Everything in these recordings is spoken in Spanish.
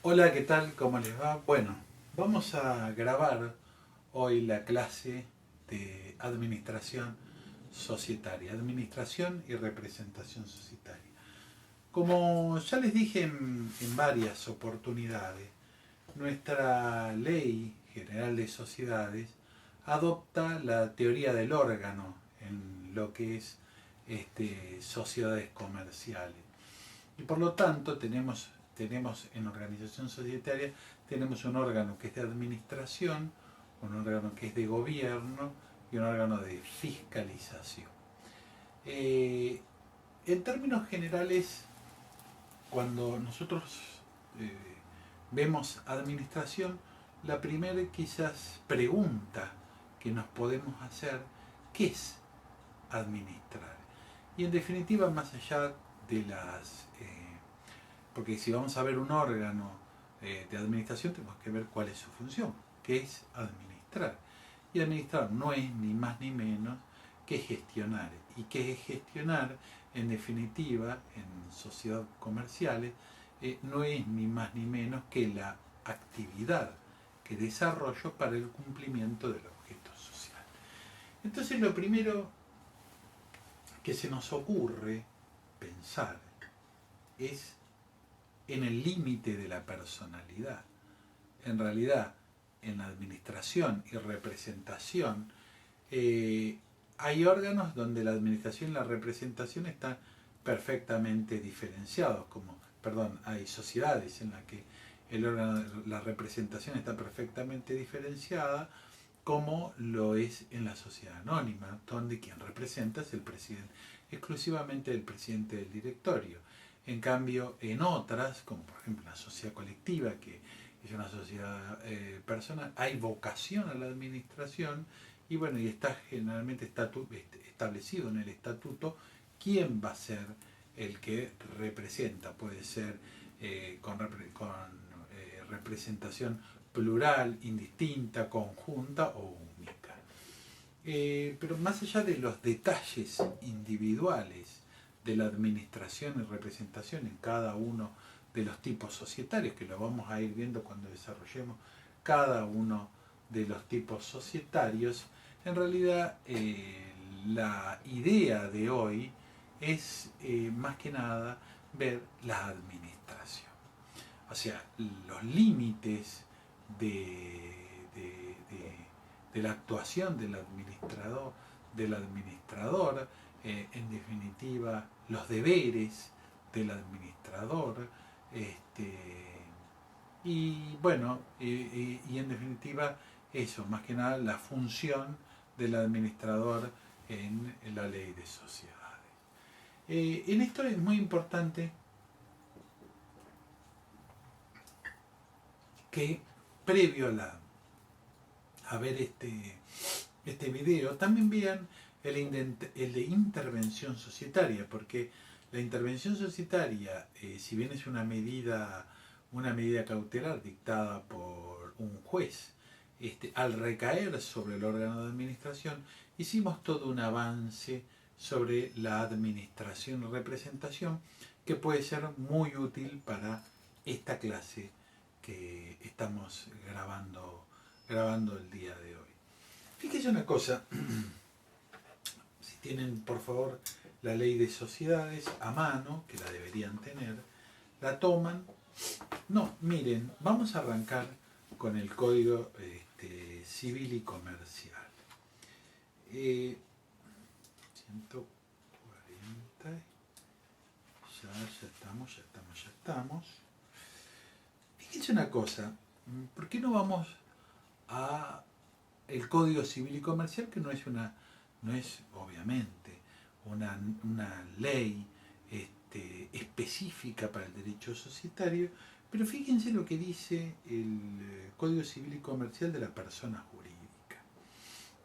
Hola, ¿qué tal? ¿Cómo les va? Bueno, vamos a grabar hoy la clase de administración societaria, administración y representación societaria. Como ya les dije en varias oportunidades, nuestra ley general de sociedades adopta la teoría del órgano en lo que es sociedades comerciales. Y por lo tanto tenemos en organización societaria, tenemos un órgano que es de administración, un órgano que es de gobierno y un órgano de fiscalización. Eh, en términos generales, cuando nosotros eh, vemos administración, la primera quizás pregunta que nos podemos hacer, ¿qué es administrar? Y en definitiva, más allá de porque si vamos a ver un órgano de administración, tenemos que ver cuál es su función, que es administrar. Y administrar no es ni más ni menos que gestionar. ¿Y qué es gestionar? En definitiva, en sociedades comerciales, no es ni más ni menos que la actividad que desarrollo para el cumplimiento del objeto social. Entonces, lo primero que se nos ocurre pensar es en el límite de la personalidad. En realidad, en la administración y representación, hay órganos donde la administración y la representación están perfectamente diferenciados, hay sociedades en las que el órgano, la representación está perfectamente diferenciada, como lo es en la sociedad anónima, donde quien representa es el presidente, exclusivamente el presidente del directorio. En cambio, en otras, como por ejemplo la sociedad colectiva, que es una sociedad personal, hay vocación a la administración y bueno, y está generalmente establecido en el estatuto quién va a ser el que representa. Puede ser con representación plural, indistinta, conjunta o única. Pero más allá de los detalles individuales de la administración y representación en cada uno de los tipos societarios, que lo vamos a ir viendo cuando desarrollemos cada uno de los tipos societarios, en realidad la idea de hoy es más que nada ver la administración. O sea, los límites de la actuación del administrador, en definitiva, los deberes del administrador, y bueno, y en definitiva, eso, más que nada, la función del administrador en la ley de sociedades. En esto es muy importante que previo a ver este video, también vean el de intervención societaria, porque la intervención societaria, si bien es una medida cautelar dictada por un juez, al recaer sobre el órgano de administración, hicimos todo un avance sobre la administración y representación que puede ser muy útil para esta clase que estamos grabando el día de hoy. Fíjese una cosa, si tienen por favor la ley de sociedades a mano, que la deberían tener, la toman. No, miren, vamos a arrancar con el código civil y comercial. 140, ya estamos. Fíjense una cosa, ¿por qué no vamos a el Código Civil y Comercial, que no es obviamente una ley específica para el derecho societario, pero fíjense lo que dice el Código Civil y Comercial de la persona jurídica.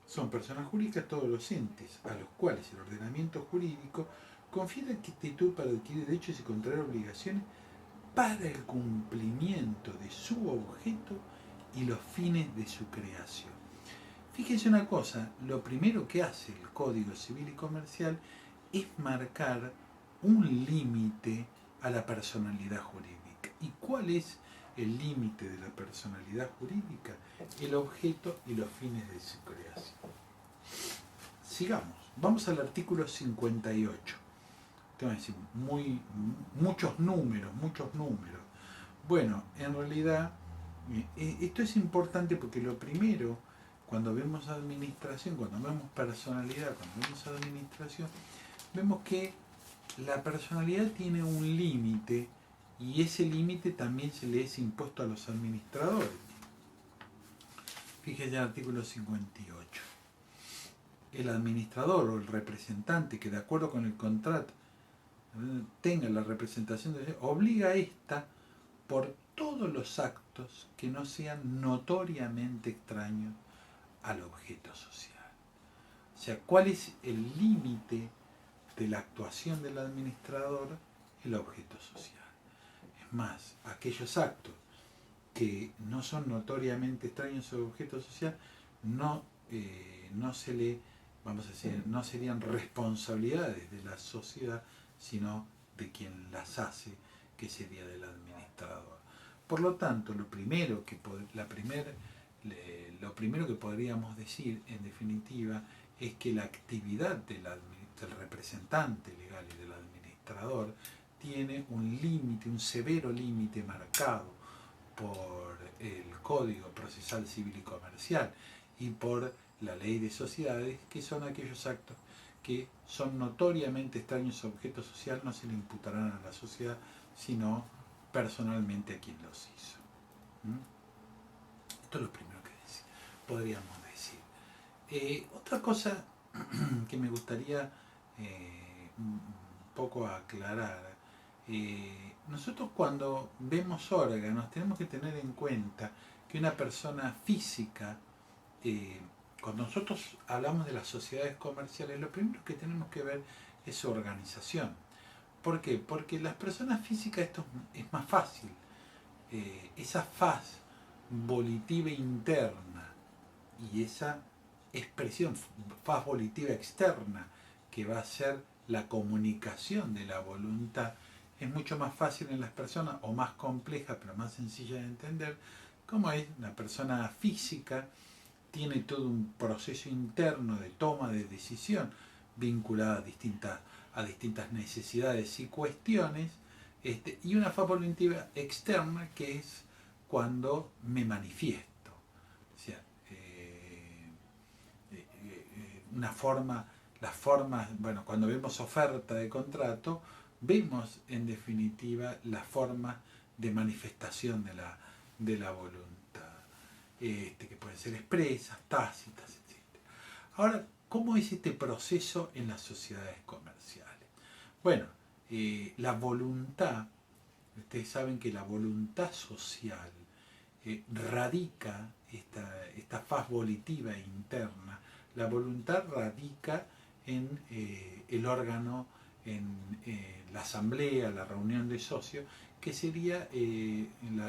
Son personas jurídicas todos los entes a los cuales el ordenamiento jurídico confiere actitud para adquirir derechos y contraer obligaciones para el cumplimiento de su objeto y los fines de su creación. Fíjense una cosa, lo primero que hace el Código Civil y Comercial es marcar un límite a la personalidad jurídica. ¿Y cuál es el límite de la personalidad jurídica, el objeto y los fines de su creación. Sigamos, vamos al artículo 58. Te voy a decir, muchos números. Bueno, en realidad, esto es importante porque lo primero, cuando vemos administración, cuando vemos personalidad, cuando vemos administración, vemos que la personalidad tiene un límite y ese límite también se le es impuesto a los administradores. Fíjese en el artículo 58. El administrador o el representante que de acuerdo con el contrato tenga la representación de obliga a esta por todos los actos que no sean notoriamente extraños al objeto social. O sea, ¿cuál es el límite de la actuación del administrador? El objeto social. Es más, aquellos actos que no son notoriamente extraños al objeto social no se le, vamos a decir, no serían responsabilidades de la sociedad, sino de quien las hace, que sería del administrador. Por lo tanto, lo primero que podríamos decir, en definitiva, es que la actividad del representante legal y del administrador tiene un límite, un severo límite marcado por el Código Procesal Civil y Comercial y por la Ley de Sociedades, que son aquellos actos que son notoriamente extraños a objeto social, no se le imputarán a la sociedad, sino personalmente a quien los hizo. Esto es lo primero que podríamos decir. Otra cosa que me gustaría un poco aclarar, nosotros cuando vemos órganos tenemos que tener en cuenta que una persona física, cuando nosotros hablamos de las sociedades comerciales, lo primero que tenemos que ver es su organización. ¿Por qué? Porque las personas físicas esto es más fácil. Esa faz volitiva interna y esa expresión, faz volitiva externa, que va a ser la comunicación de la voluntad, es mucho más fácil en las personas, o más compleja, pero más sencilla de entender, como es la persona física. Tiene todo un proceso interno de toma de decisión vinculada a distintas necesidades y cuestiones, y una faz volitiva externa que es cuando me manifiesto. O sea, las formas, bueno, cuando vemos oferta de contrato, vemos en definitiva las formas de manifestación de la voluntad. Que pueden ser expresas, tácitas, etc. Ahora, ¿cómo es este proceso en las sociedades comerciales? Bueno, la voluntad, ustedes saben que la voluntad social radica, esta faz volitiva interna, la voluntad radica en el órgano, en la asamblea, la reunión de socios, que sería,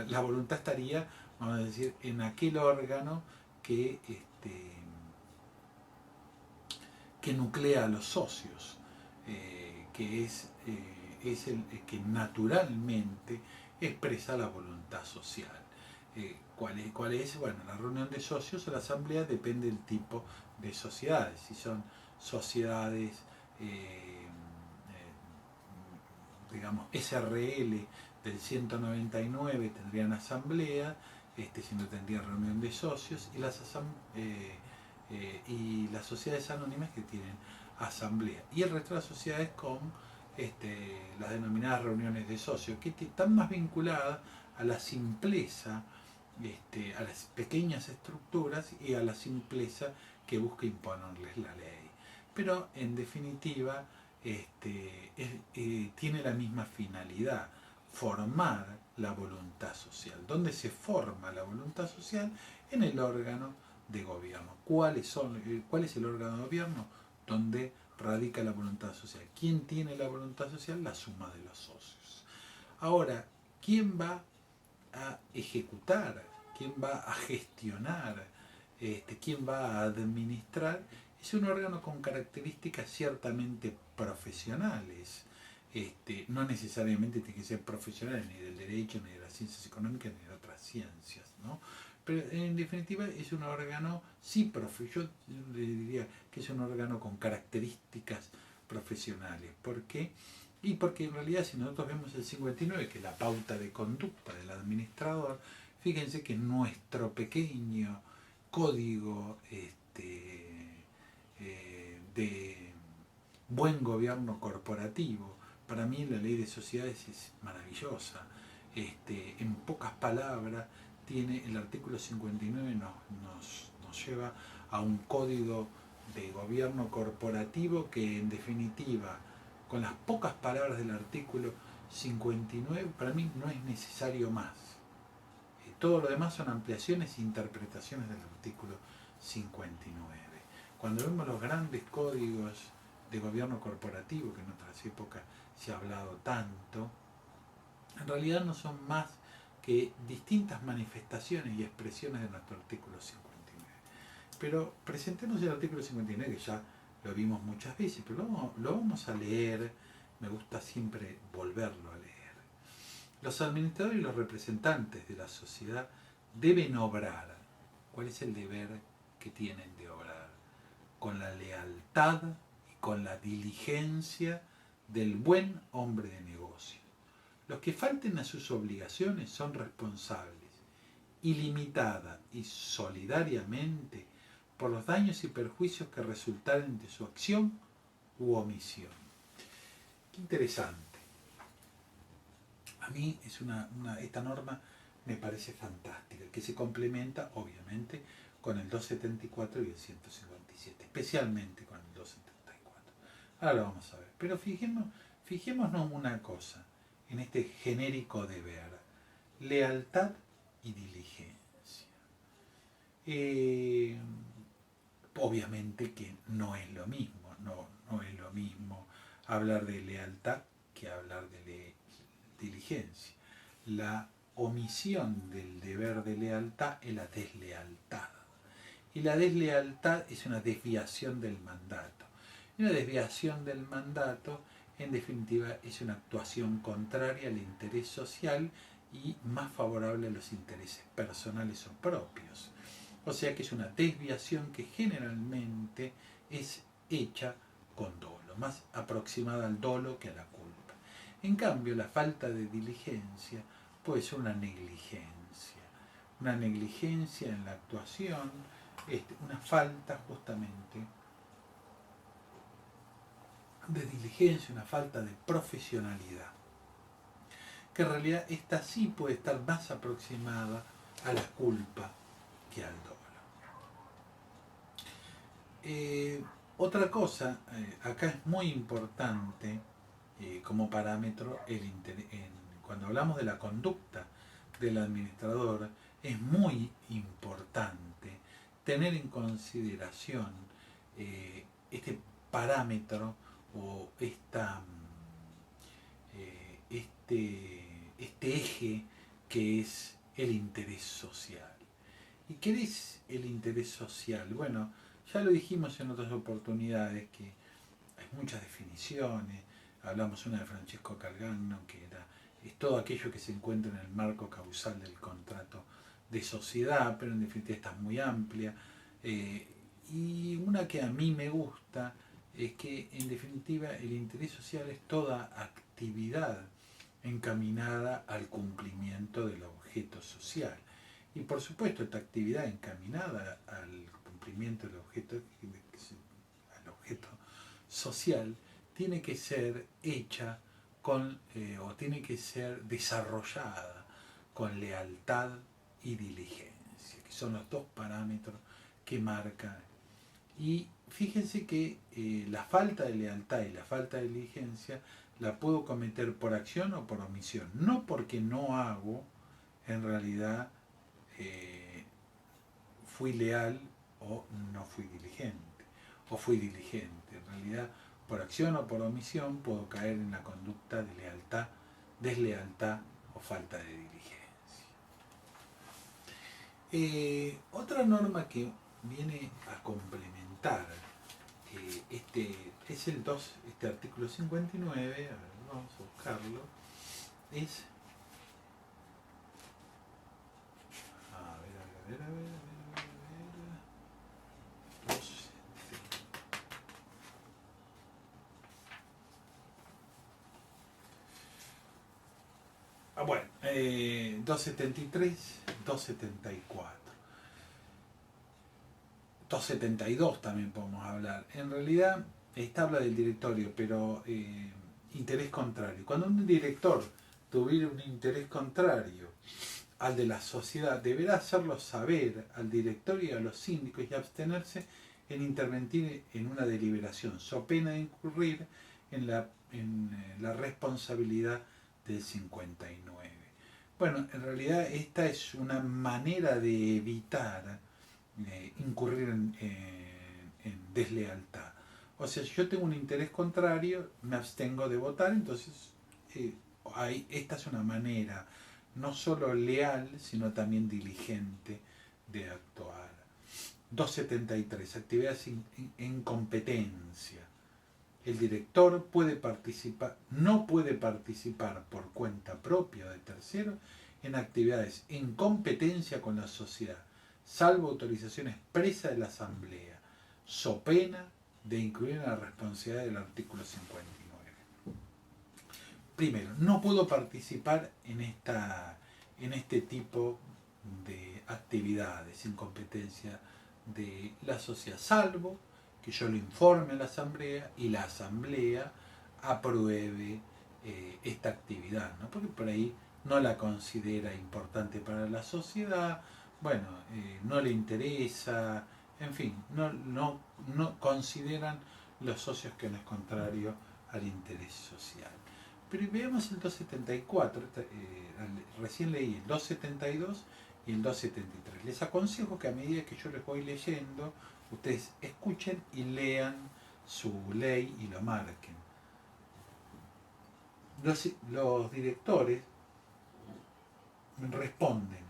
la voluntad estaría, vamos a decir, en aquel órgano que nuclea a los socios, que es el que naturalmente expresa la voluntad social. ¿Cuál es? Bueno, la reunión de socios o la asamblea depende del tipo de sociedades. Si son sociedades, digamos, SRL del 199 tendrían asamblea, si no tendrían reunión de socios, y las sociedades anónimas que tienen asamblea. Y el resto de las sociedades con las denominadas reuniones de socios, que están más vinculadas a la simpleza, a las pequeñas estructuras y a la simpleza que busca imponerles la ley. Pero en definitiva tiene la misma finalidad, formar la voluntad social. ¿Dónde se forma la voluntad social? En el órgano de gobierno. ¿Cuál es el órgano de gobierno? Donde radica la voluntad social. ¿Quién tiene la voluntad social? La suma de los socios. Ahora, ¿quién va a ejecutar? ¿Quién va a gestionar? ¿Quién va a administrar? Es un órgano con características ciertamente profesionales. no necesariamente tiene que ser profesional ni del derecho, ni de las ciencias económicas, ni de otras ciencias, ¿no? Pero en definitiva es un órgano, sí, yo le diría que es un órgano con características profesionales. ¿Por qué? Y porque en realidad si nosotros vemos el 59, que es la pauta de conducta del administrador, fíjense que nuestro pequeño código de buen gobierno corporativo, para mí la ley de sociedades es maravillosa. En pocas palabras, tiene el artículo 59 nos lleva a un código de gobierno corporativo que en definitiva, con las pocas palabras del artículo 59, para mí no es necesario más. Todo lo demás son ampliaciones e interpretaciones del artículo 59. Cuando vemos los grandes códigos de gobierno corporativo, que en otras épocas se ha hablado tanto, en realidad no son más que distintas manifestaciones y expresiones de nuestro artículo 59. Pero presentemos el artículo 59, que ya lo vimos muchas veces, pero lo vamos a leer, me gusta siempre volverlo a leer. Los administradores y los representantes de la sociedad deben obrar. ¿Cuál es el deber que tienen de obrar? Con la lealtad y con la diligencia del buen hombre de negocio. Los que falten a sus obligaciones son responsables, ilimitada y solidariamente, por los daños y perjuicios que resultaren de su acción u omisión. Qué interesante. A mí esta norma me parece fantástica, que se complementa obviamente con el 274 y el 157, especialmente con el 274. Ahora lo vamos a ver, pero fijémonos una cosa, en este genérico deber: lealtad y diligencia. Obviamente que no es lo mismo, no es lo mismo hablar de lealtad que hablar de diligencia. La omisión del deber de lealtad es la deslealtad. Y la deslealtad es una desviación del mandato. Y una desviación del mandato, en definitiva, es una actuación contraria al interés social y más favorable a los intereses personales o propios. O sea que es una desviación que generalmente es hecha con dolo, más aproximada al dolo que a la culpa. En cambio, la falta de diligencia puede ser una negligencia en la actuación, una falta justamente de diligencia, una falta de profesionalidad, que en realidad esta sí puede estar más aproximada a la culpa que al dolo. Otra cosa, acá es muy importante como parámetro, cuando hablamos de la conducta del administrador, es muy importante tener en consideración este parámetro o este eje que es el interés social. ¿Y qué es el interés social? Bueno, ya lo dijimos en otras oportunidades, que hay muchas definiciones. Hablamos una de Francesco Calgagno, que es todo aquello que se encuentra en el marco causal del contrato de sociedad, pero en definitiva está muy amplia. Y una que a mí me gusta es que en definitiva el interés social es toda actividad encaminada al cumplimiento del objeto social. Y por supuesto esta actividad encaminada al cumplimiento del objeto social tiene que ser hecha o tiene que ser desarrollada con lealtad y diligencia, que son los dos parámetros que marcan. Y fíjense que la falta de lealtad y la falta de diligencia la puedo cometer por acción o por omisión, no porque no hago, en realidad fui leal o no fui diligente, o fui diligente. En realidad, por acción o por omisión, puedo caer en la conducta de lealtad, deslealtad o falta de diligencia. Otra norma que viene a complementar este artículo 59, vamos a buscarlo, es... A ver, a ver, a ver, a ver, a ver. Bueno, 273, 274. 272 también podemos hablar. En realidad, esta habla del directorio, pero interés contrario. Cuando un director tuviera un interés contrario al de la sociedad, deberá hacerlo saber al directorio y a los síndicos y abstenerse en intervenir en una deliberación, so pena de incurrir en la responsabilidad del 59. Bueno, en realidad esta es una manera de evitar incurrir en deslealtad. O sea, si yo tengo un interés contrario, me abstengo de votar, entonces esta es una manera no solo leal, sino también diligente de actuar. 273. Actividades en competencia. El director no puede participar por cuenta propia o de terceros en actividades en competencia con la sociedad, salvo autorización expresa de la Asamblea, so pena de incluir en la responsabilidad del artículo 59. Primero, no puedo participar en este tipo de actividades en competencia de la sociedad, salvo que yo lo informe a la Asamblea y la Asamblea apruebe esta actividad, ¿no? Porque por ahí no la considera importante para la sociedad, bueno, no le interesa, en fin, no consideran los socios que no es contrario al interés social. Pero veamos el 274, recién leí el 272 y el 273. Les aconsejo que a medida que yo les voy leyendo, ustedes escuchen y lean su ley y lo marquen. Los directores responden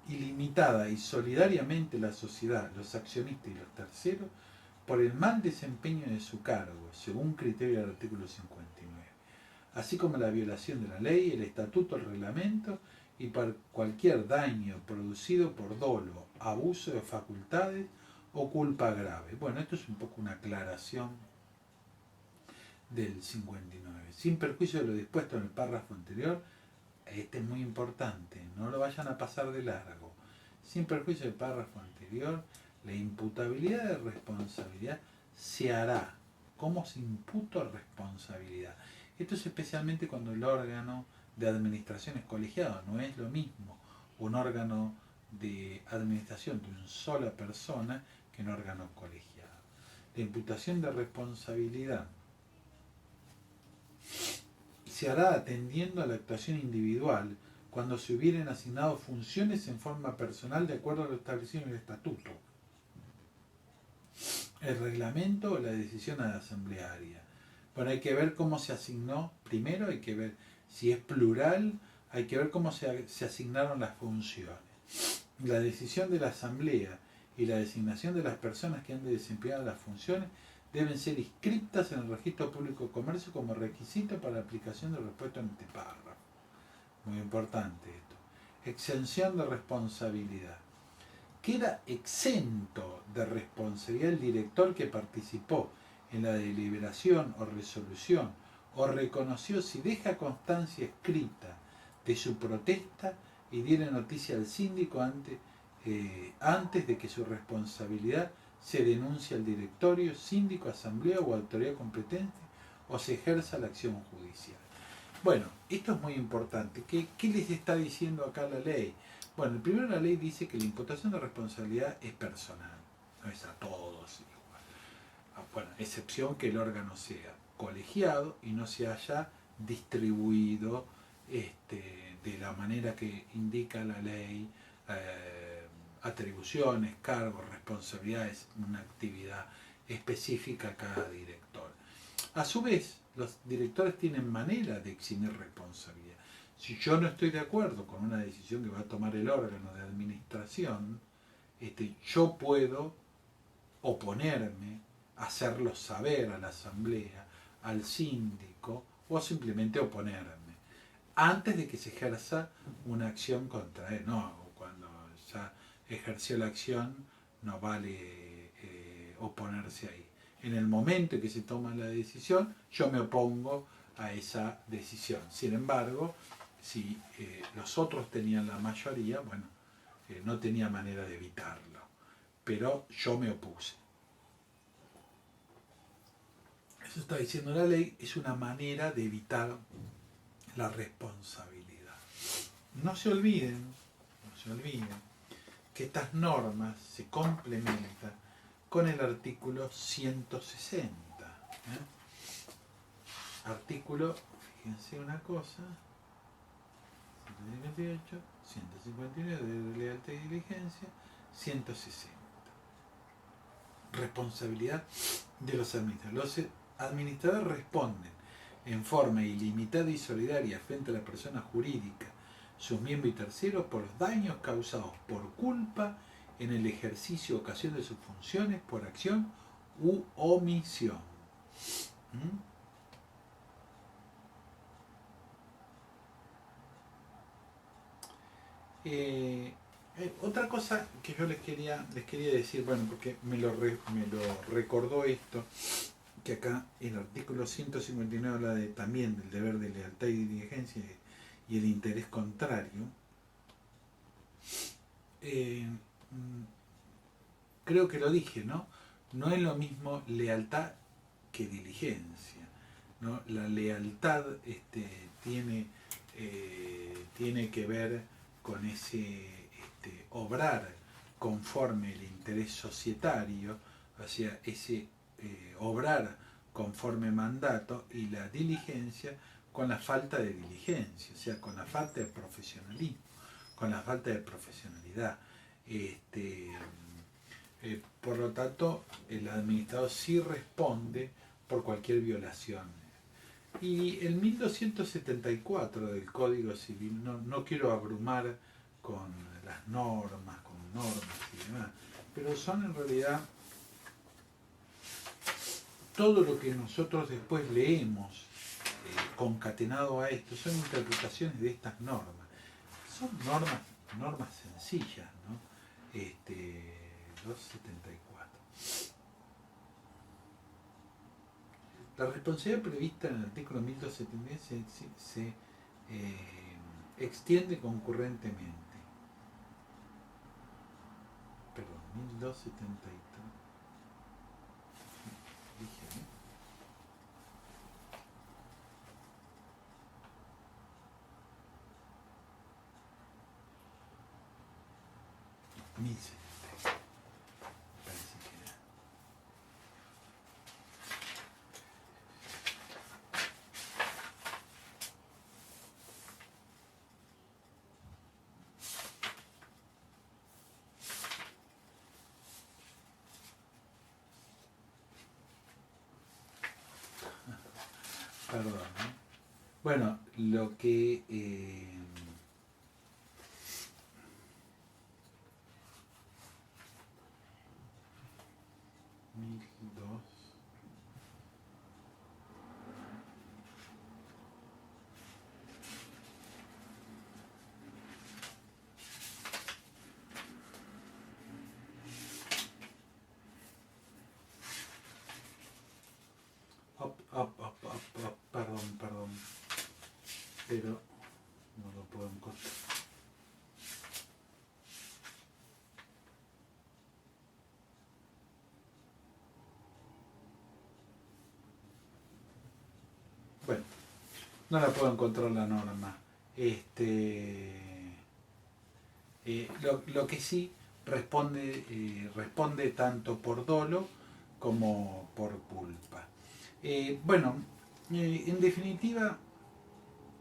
ilimitada y solidariamente la sociedad, los accionistas y los terceros por el mal desempeño de su cargo, según criterio del artículo 59, así como la violación de la ley, el estatuto, el reglamento y por cualquier daño producido por dolo, abuso de facultades o culpa grave. Bueno, esto es un poco una aclaración del 59. Sin perjuicio de lo dispuesto en el párrafo anterior, este es muy importante, no lo vayan a pasar de largo. Sin perjuicio del párrafo anterior, la imputabilidad de responsabilidad se hará. ¿Cómo se imputa responsabilidad? Esto es especialmente cuando el órgano de administración es colegiado, no es lo mismo un órgano de administración de una sola persona que un órgano colegiado. La imputación de responsabilidad se hará atendiendo a la actuación individual cuando se hubieran asignado funciones en forma personal de acuerdo a lo establecido en el estatuto, el reglamento o la decisión asamblearia. Bueno, hay que ver cómo se asignó, primero hay que ver si es plural, hay que ver cómo se asignaron las funciones. La decisión de la asamblea y la designación de las personas que han de desempeñar las funciones deben ser inscritas en el Registro Público de Comercio como requisito para la aplicación del repuesto en este párrafo. Muy importante esto. Exención de responsabilidad. Queda exento de responsabilidad el director que participó en la deliberación o resolución o reconoció si deja constancia escrita de su protesta y diera noticia al síndico antes de que su responsabilidad se denuncie al directorio, síndico, asamblea o autoridad competente o se ejerza la acción judicial. Bueno, esto es muy importante. ¿Qué les está diciendo acá la ley? Bueno, primero la ley dice que la imputación de responsabilidad es personal, no es a todos igual. Bueno, excepción que el órgano sea colegiado y no se haya distribuido de la manera que indica la ley, atribuciones, cargos, responsabilidades, una actividad específica a cada director. A su vez, los directores tienen manera de eximir responsabilidad. Si yo no estoy de acuerdo con una decisión que va a tomar el órgano de administración, yo puedo oponerme, hacerlo saber a la asamblea, al síndico o simplemente oponerme, antes de que se ejerza una acción contra él. No, cuando ya ejerció la acción, no vale oponerse ahí. En el momento en que se toma la decisión, yo me opongo a esa decisión. Sin embargo, si los otros tenían la mayoría, bueno, no tenía manera de evitarlo, pero yo me opuse. Eso está diciendo la ley, es una manera de evitar la responsabilidad. No se olviden que estas normas se complementan con el artículo 160. Artículo, fíjense una cosa, 158, 159 de lealtad y diligencia, 160. Responsabilidad de los administradores. Los administradores responden en forma ilimitada y solidaria frente a la persona jurídica, sus miembros y terceros por los daños causados por culpa en el ejercicio o ocasión de sus funciones por acción u omisión. Otra cosa que yo les quería decir, bueno, porque me lo recordó esto, que acá el artículo 159 habla también del deber de lealtad y diligencia y el interés contrario. Creo que lo dije, ¿no? No es lo mismo lealtad que diligencia, ¿no? La lealtad tiene que ver con ese obrar conforme el interés societario, o sea, ese obrar conforme mandato, y la diligencia con la falta de diligencia, o sea, con la falta de profesionalismo, con la falta de profesionalidad. Por lo tanto, el administrador sí responde por cualquier violación. Y el 1274 del Código Civil, no quiero abrumar con las normas y demás, pero son en realidad todo lo que nosotros después leemos concatenado a esto, son interpretaciones de estas normas. Son normas sencillas, ¿no? 274. La responsabilidad prevista en el artículo 1270 se extiende concurrentemente. Perdón, 1273. Dije, ¿eh? Parece que era. Perdón, ¿eh? Bueno, lo que 1002. Perdón, pero no lo puedo encontrar. Bueno, no la puedo encontrar la norma. Lo que sí responde tanto por dolo como por culpa. En definitiva,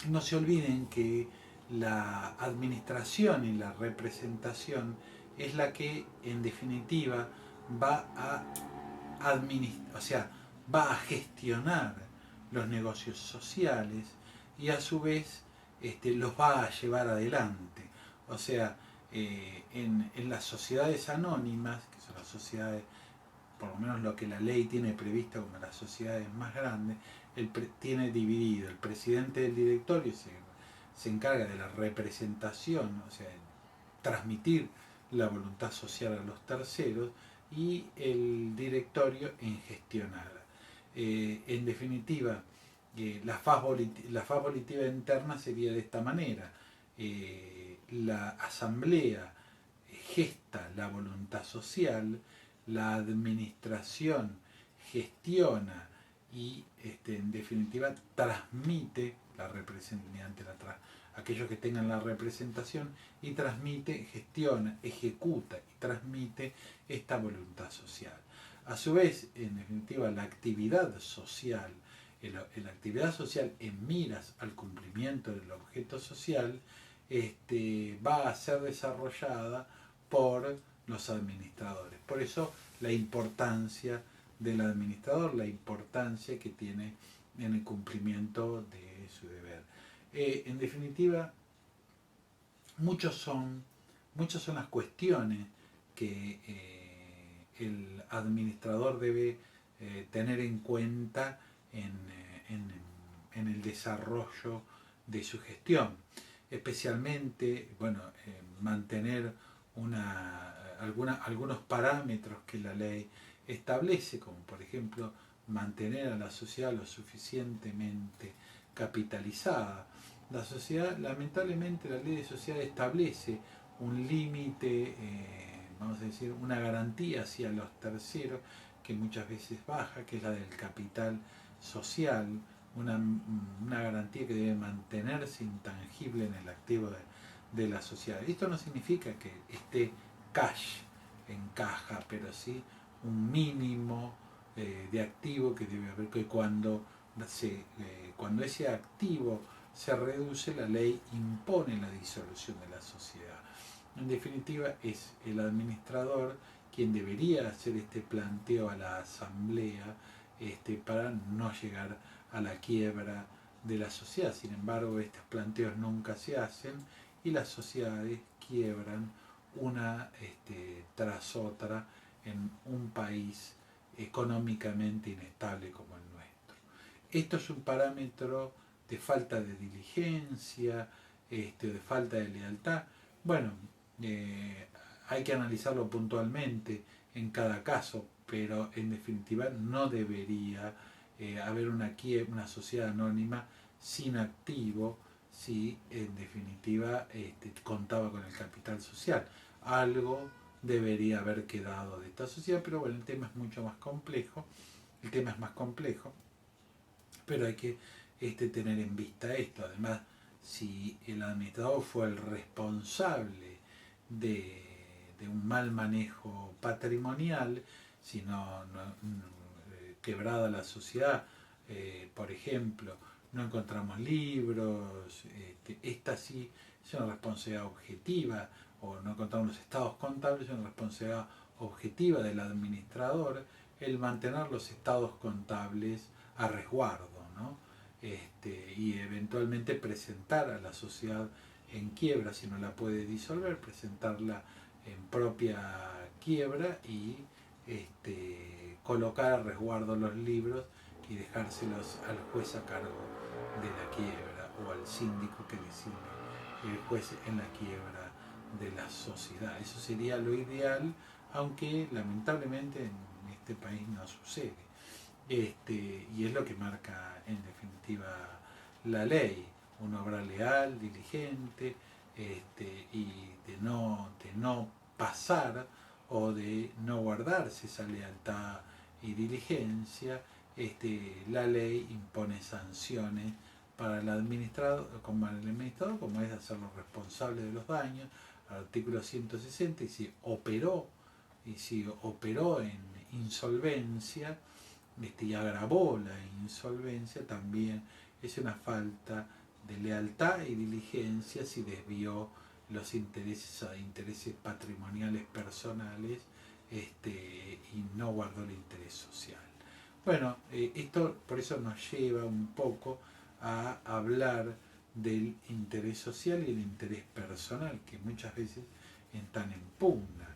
no se olviden que la administración y la representación es la que en definitiva va a va a gestionar los negocios sociales y a su vez los va a llevar adelante. O sea, en las sociedades anónimas, que son las sociedades, por lo menos lo que la ley tiene previsto como las sociedades más grandes, tiene dividido. El presidente del directorio se encarga de la representación, o sea, transmitir la voluntad social a los terceros, y el directorio en gestionar. En definitiva, la faz volitiva interna sería de esta manera. La asamblea gesta la voluntad social, la administración gestiona y en definitiva transmite la mediante aquellos que tengan la representación, y transmite, gestiona, ejecuta y transmite esta voluntad social. A su vez, en definitiva, la actividad social, la actividad social en miras al cumplimiento del objeto social, va a ser desarrollada por los administradores. Por eso la importancia del administrador, la importancia que tiene en el cumplimiento de su deber. En definitiva, muchas son las cuestiones que el administrador debe tener en cuenta en el desarrollo de su gestión. Especialmente, mantener algunos parámetros que la ley establece, como por ejemplo mantener a la sociedad lo suficientemente capitalizada. La sociedad, lamentablemente, la ley de sociedad establece un límite, vamos a decir, una garantía hacia los terceros que muchas veces baja, que es la del capital social, una garantía que debe mantenerse intangible en el activo de la sociedad. Esto no significa que esté cash en caja, pero sí un mínimo de activo que debe haber, que cuando ese activo se reduce, la ley impone la disolución de la sociedad. En definitiva, es el administrador quien debería hacer este planteo a la asamblea para no llegar a la quiebra de la sociedad. Sin embargo, estos planteos nunca se hacen y las sociedades quiebran una tras otra en un país económicamente inestable como el nuestro. Esto es un parámetro de falta de diligencia, de falta de lealtad. Bueno, hay que analizarlo puntualmente en cada caso, pero en definitiva no debería haber una sociedad anónima sin activo si en definitiva contaba con el capital social. Algo debería haber quedado de esta sociedad, pero bueno, el tema es mucho más complejo, pero hay que tener en vista esto. Además, si el administrador fue el responsable de un mal manejo patrimonial, si quebrada la sociedad, por ejemplo, no encontramos libros, esta sí es una responsabilidad objetiva, o no encontramos los estados contables, es una responsabilidad objetiva del administrador el mantener los estados contables a resguardo, ¿no? Y eventualmente presentar a la sociedad en quiebra, si no la puede disolver, presentarla en propia quiebra y colocar a resguardo los libros y dejárselos al juez a cargo de la quiebra, o al síndico que designe el juez en la quiebra de la sociedad. Eso sería lo ideal, aunque lamentablemente en este país no sucede. Y es lo que marca en definitiva la ley: una obra leal, diligente, y de no pasar o de no guardarse esa lealtad y diligencia. La ley impone sanciones para el administrador, como es hacerlo responsable de los daños, al artículo 160, y si operó en insolvencia, y agravó la insolvencia, también es una falta de lealtad y diligencia si desvió los intereses a intereses patrimoniales personales, y no guardó el interés social. Bueno, esto por eso nos lleva un poco a hablar del interés social y el interés personal, que muchas veces están en pugna.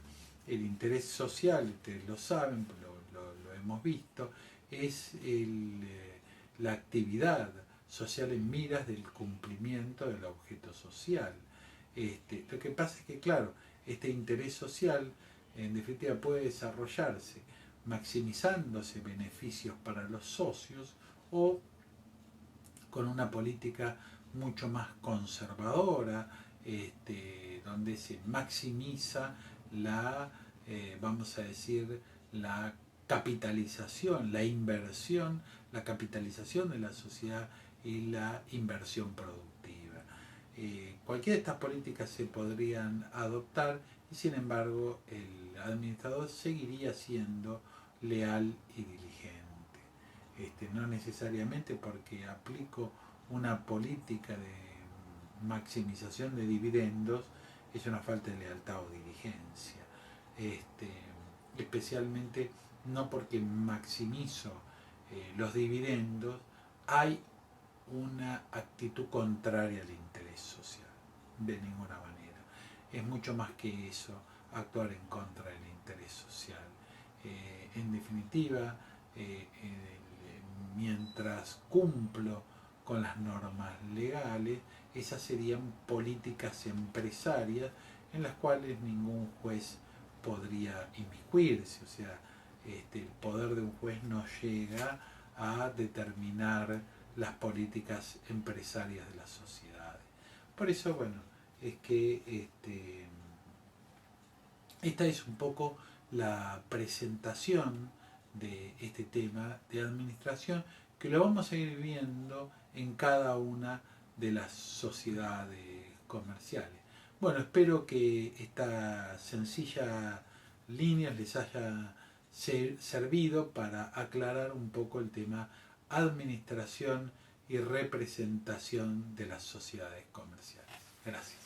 El interés social, ustedes lo saben, lo hemos visto, es la actividad social en miras del cumplimiento del objeto social. Lo que pasa es que, claro, este interés social en definitiva puede desarrollarse maximizándose beneficios para los socios o con una política mucho más conservadora, donde se maximiza la, vamos a decir, la capitalización, la inversión, la capitalización de la sociedad y la inversión productiva. Cualquiera de estas políticas se podrían adoptar y sin embargo el administrador seguiría siendo leal y diligente. No necesariamente porque aplico una política de maximización de dividendos es una falta de lealtad o diligencia. Especialmente no porque maximizo los dividendos hay una actitud contraria al interés social, de ninguna manera. Es mucho más que eso, actuar en contra del interés social. En definitiva, mientras cumplo con las normas legales, esas serían políticas empresarias en las cuales ningún juez podría inmiscuirse, o sea, el poder de un juez no llega a determinar las políticas empresarias de las sociedades. Por eso, bueno, es que esta es un poco la presentación de este tema de administración que lo vamos a ir viendo en cada una de las sociedades comerciales. Bueno, espero que esta sencilla línea les haya servido para aclarar un poco el tema administración y representación de las sociedades comerciales. Gracias.